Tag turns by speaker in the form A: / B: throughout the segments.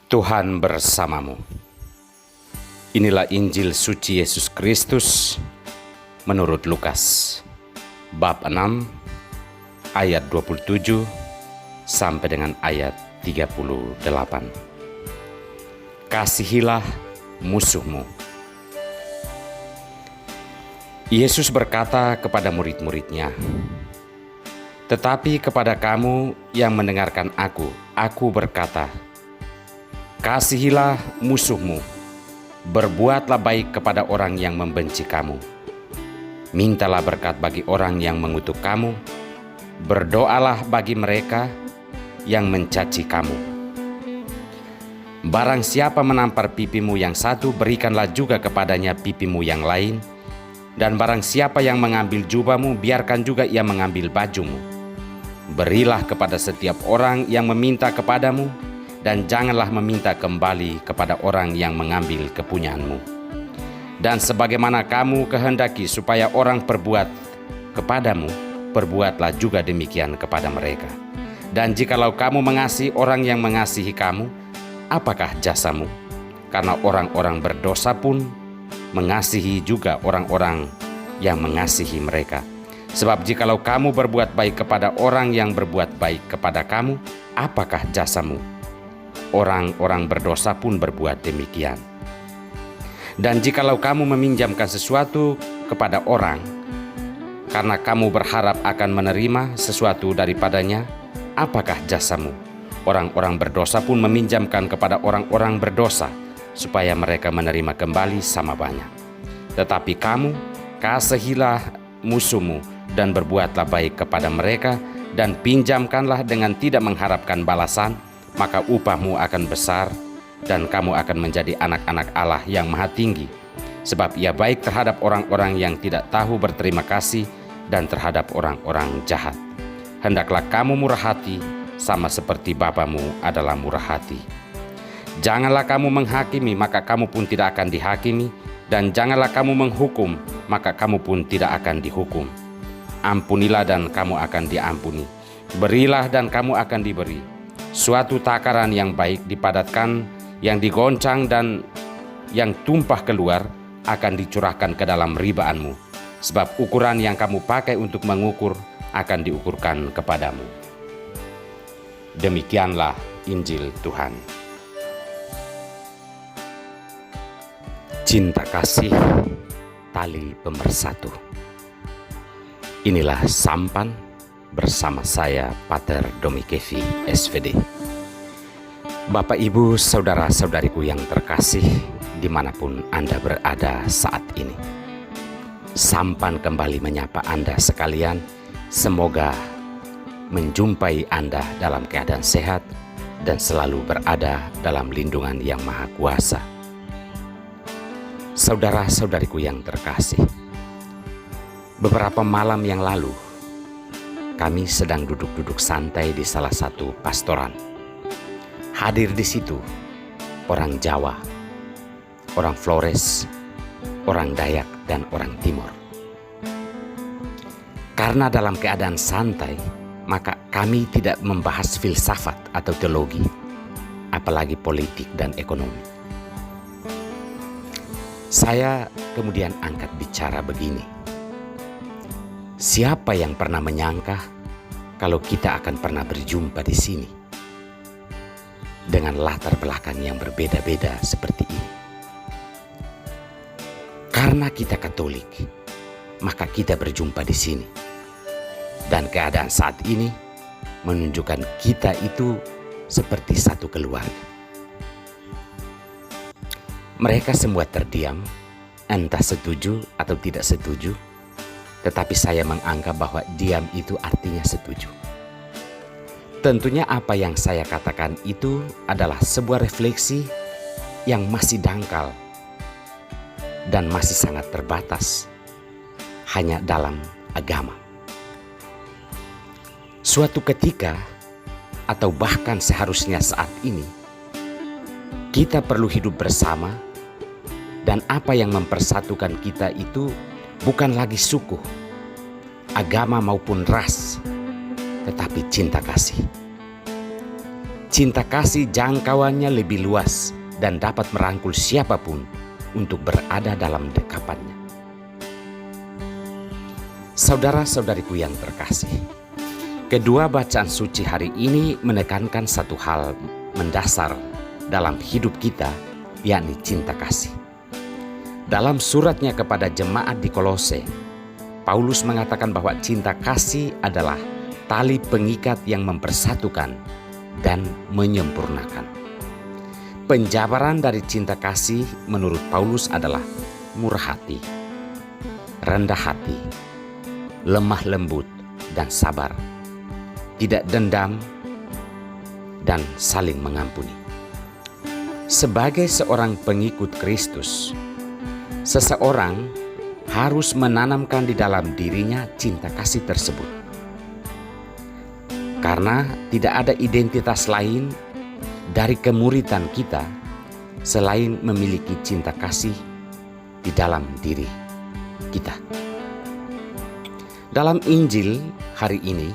A: Tuhan bersamamu. Inilah Injil suci Yesus Kristus menurut Lukas, bab 6, ayat 27 sampai dengan ayat 38. Kasihilah musuhmu. Yesus berkata kepada murid-muridnya, "Tetapi kepada kamu yang mendengarkan aku berkata, kasihilah musuhmu, berbuatlah baik kepada orang yang membenci kamu, mintalah berkat bagi orang yang mengutuk kamu, berdoalah bagi mereka yang mencaci kamu. Barang siapa menampar pipimu yang satu, berikanlah juga kepadanya pipimu yang lain, dan barang siapa yang mengambil jubahmu, biarkan juga ia mengambil bajumu. Berilah kepada setiap orang yang meminta kepadamu, dan janganlah meminta kembali kepada orang yang mengambil kepunyaanmu. Dan sebagaimana kamu kehendaki supaya orang perbuat kepadamu, perbuatlah juga demikian kepada mereka. Dan jikalau kamu mengasihi orang yang mengasihi kamu, apakah jasamu? Karena orang-orang berdosa pun mengasihi juga orang-orang yang mengasihi mereka. Sebab jikalau kamu berbuat baik kepada orang yang berbuat baik kepada kamu, apakah jasamu? Orang-orang berdosa pun berbuat demikian. Dan jikalau kamu meminjamkan sesuatu kepada orang, karena kamu berharap akan menerima sesuatu daripadanya, apakah jasamu? Orang-orang berdosa pun meminjamkan kepada orang-orang berdosa, supaya mereka menerima kembali sama banyak. Tetapi kamu, kasihilah musuhmu, dan berbuatlah baik kepada mereka, dan pinjamkanlah dengan tidak mengharapkan balasan, maka upahmu akan besar, dan kamu akan menjadi anak-anak Allah yang Maha Tinggi. Sebab Ia baik terhadap orang-orang yang tidak tahu berterima kasih dan terhadap orang-orang jahat. Hendaklah kamu murah hati, sama seperti Bapamu adalah murah hati. Janganlah kamu menghakimi, maka kamu pun tidak akan dihakimi, dan janganlah kamu menghukum, maka kamu pun tidak akan dihukum. Ampunilah dan kamu akan diampuni. Berilah dan kamu akan diberi. Suatu takaran yang baik dipadatkan, yang digoncang dan yang tumpah keluar akan dicurahkan ke dalam ribaanmu. Sebab ukuran yang kamu pakai untuk mengukur akan diukurkan kepadamu." Demikianlah Injil Tuhan. Cinta kasih, tali pemersatu. Inilah sampan bersama saya, Pater Domikevi, SVD. Bapak, Ibu, saudara-saudariku yang terkasih, dimanapun Anda berada saat ini. Sampan kembali menyapa Anda sekalian. Semoga menjumpai Anda dalam keadaan sehat dan selalu berada dalam lindungan yang Maha Kuasa. Saudara-saudariku yang terkasih, beberapa malam yang lalu, kami sedang duduk-duduk santai di salah satu pastoran. Hadir di situ orang Jawa, orang Flores, orang Dayak, dan orang Timur. Karena dalam keadaan santai, maka kami tidak membahas filsafat atau teologi, apalagi politik dan ekonomi. Saya kemudian angkat bicara begini. Siapa yang pernah menyangka kalau kita akan pernah berjumpa di sini dengan latar belakang yang berbeda-beda seperti ini? Karena kita Katolik, maka kita berjumpa di sini. Dan keadaan saat ini menunjukkan kita itu seperti satu keluarga. Mereka semua terdiam, entah setuju atau tidak setuju. Tetapi saya menganggap bahwa diam itu artinya setuju. Tentunya apa yang saya katakan itu adalah sebuah refleksi yang masih dangkal dan masih sangat terbatas hanya dalam agama. Suatu ketika atau bahkan seharusnya saat ini, kita perlu hidup bersama Dan apa yang mempersatukan kita itu bukan lagi suku, agama maupun ras, tetapi cinta kasih. Cinta kasih jangkauannya lebih luas dan dapat merangkul siapapun untuk berada dalam dekapannya. Saudara-saudariku yang terkasih, kedua bacaan suci hari ini menekankan satu hal mendasar dalam hidup kita, yakni cinta kasih. Dalam suratnya kepada jemaat di Kolose, Paulus mengatakan bahwa cinta kasih adalah tali pengikat yang mempersatukan dan menyempurnakan. Penjabaran dari cinta kasih menurut Paulus adalah murah hati, rendah hati, lemah lembut dan sabar, tidak dendam, dan saling mengampuni. Sebagai seorang pengikut Kristus, seseorang harus menanamkan di dalam dirinya cinta kasih tersebut. Karena tidak ada identitas lain dari kemuridan kita selain memiliki cinta kasih di dalam diri kita. Dalam Injil hari ini,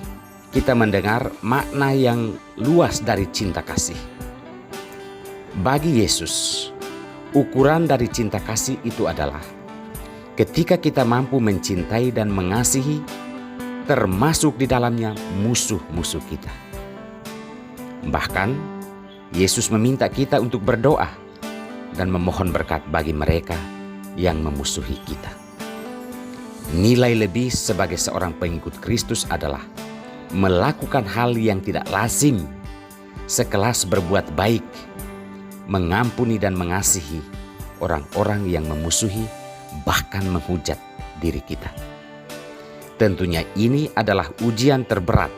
A: kita mendengar makna yang luas dari cinta kasih. Bagi Yesus, ukuran dari cinta kasih itu adalah ketika kita mampu mencintai dan mengasihi, termasuk di dalamnya musuh-musuh kita. Bahkan, Yesus meminta kita untuk berdoa dan memohon berkat bagi mereka yang memusuhi kita. Nilai lebih sebagai seorang pengikut Kristus adalah melakukan hal yang tidak lazim, sekelas berbuat baik, mengampuni dan mengasihi orang-orang yang memusuhi, bahkan menghujat diri kita. Tentunya ini adalah ujian terberat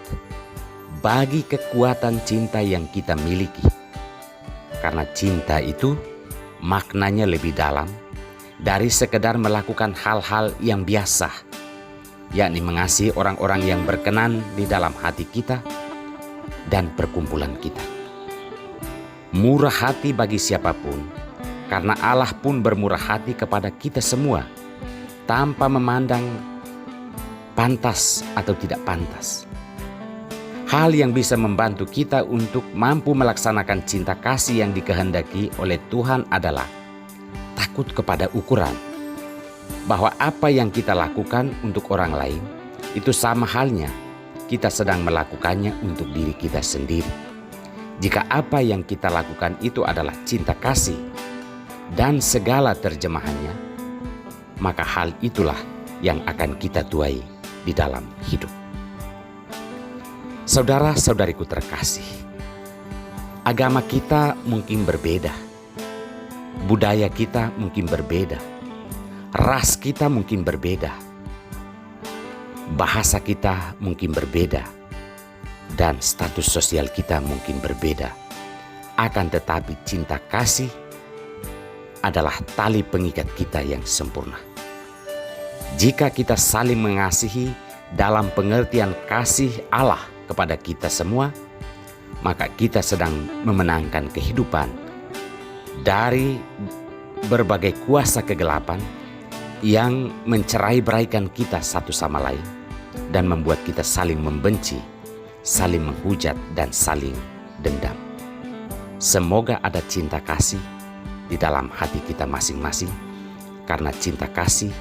A: bagi kekuatan cinta yang kita miliki. Karena cinta itu maknanya lebih dalam dari sekedar melakukan hal-hal yang biasa, yakni mengasihi orang-orang yang berkenan di dalam hati kita dan perkumpulan kita. Murah hati bagi siapapun, karena Allah pun bermurah hati kepada kita semua, tanpa memandang pantas atau tidak pantas. Hal yang bisa membantu kita untuk mampu melaksanakan cinta kasih yang dikehendaki oleh Tuhan adalah takut kepada ukuran, bahwa apa yang kita lakukan untuk orang lain itu sama halnya kita sedang melakukannya untuk diri kita sendiri. Jika apa yang kita lakukan itu adalah cinta kasih dan segala terjemahannya, maka hal itulah yang akan kita tuai di dalam hidup. Saudara-saudariku terkasih, agama kita mungkin berbeda, budaya kita mungkin berbeda, ras kita mungkin berbeda, bahasa kita mungkin berbeda, dan status sosial kita mungkin berbeda. Akan tetapi cinta kasih adalah tali pengikat kita yang sempurna. Jika kita saling mengasihi dalam pengertian kasih Allah kepada kita semua, maka kita sedang memenangkan kehidupan dari berbagai kuasa kegelapan yang mencerai-beraikan kita satu sama lain dan membuat kita saling membenci, saling menghujat, dan saling dendam. Semoga ada cinta kasih di dalam hati kita masing-masing, karena cinta kasih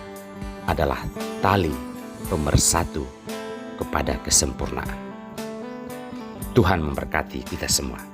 A: adalah tali pemersatu kepada kesempurnaan. Tuhan memberkati kita semua.